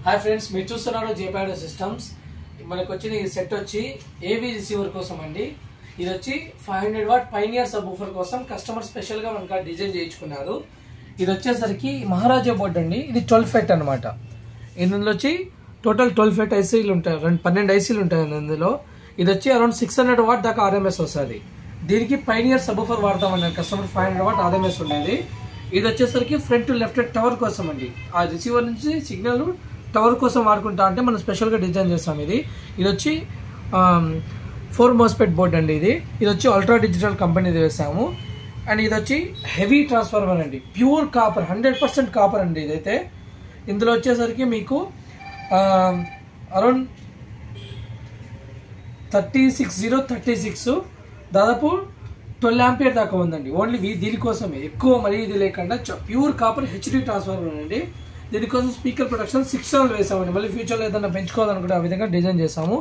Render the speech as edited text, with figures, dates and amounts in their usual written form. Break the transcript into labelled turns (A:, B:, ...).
A: Hi friends, మీరు చూస్తున్నారు జేపాడో systems. మనకు వచ్చిన ఈ సెట్ వచ్చి ఏవీ రిసీవర్ కోసం అండి. ఇది వచ్చి 500 వాట్ పైనియర్ సబ్ వూఫర్ కోసం కస్టమర్ స్పెషల్ గా మనకు డిజైన్ చేయించుకున్నారు. ఇది వచ్చేసరికి మహారాజా బోర్డ్ అండి. ఇది 12 ఫెట్ అనమాట. ఇందులో వచ్చి టోటల్ 12 ఫెట్ ఐసీలు ఉంటాయి, 12 ఐసీలు ఉంటాయి ఇందులో. ఇది వచ్చి అరౌండ్ 600 వాట్ దాకా ఆర్ఎంఎస్ వస్తుంది. దీనికి పైనియర్ సబ్ వూఫర్ వాడతామన్నారు కస్టమర్. 500 వాట్ ఆర్ఎంఎస్ ఉండేది. ఇది వచ్చేసరికి ఫ్రంట్ టు లెఫ్ట్ టవర్ కోసం అండి. ఆ రిసీవర్ నుంచి సిగ్నల్ టవర్ కోసం వాడుకుంటా అంటే మనం స్పెషల్గా డిజైన్ చేస్తాం. ఇది వచ్చి 4 మోస్ఫెట్ బోర్డ్ అండి. ఇది వచ్చి అల్ట్రా డిజిటల్ కంపెనీది వేసాము. అండ్ ఇది వచ్చి హెవీ ట్రాన్స్ఫార్మర్ అండి, ప్యూర్ కాపర్, 100% కాపర్ అండి. ఇదైతే ఇందులో వచ్చేసరికి మీకు అరౌండ్ 36 దాదాపు 12 ఆంపియర్ దాకా ఉందండి. ఓన్లీ దీనికోసమే, ఎక్కువ మరీ ఇది లేకుండా ప్యూర్ కాపర్ హెచ్డి ట్రాన్స్ఫార్మర్ అండి. దీనికోసం స్పీకర్ ప్రొటెక్షన్ 6 వేసామండి. మళ్ళీ ఫ్యూచర్లో ఏదైనా పెంచుకోవాలనుకుంటే ఆ విధంగా డిజైన్ చేసాము.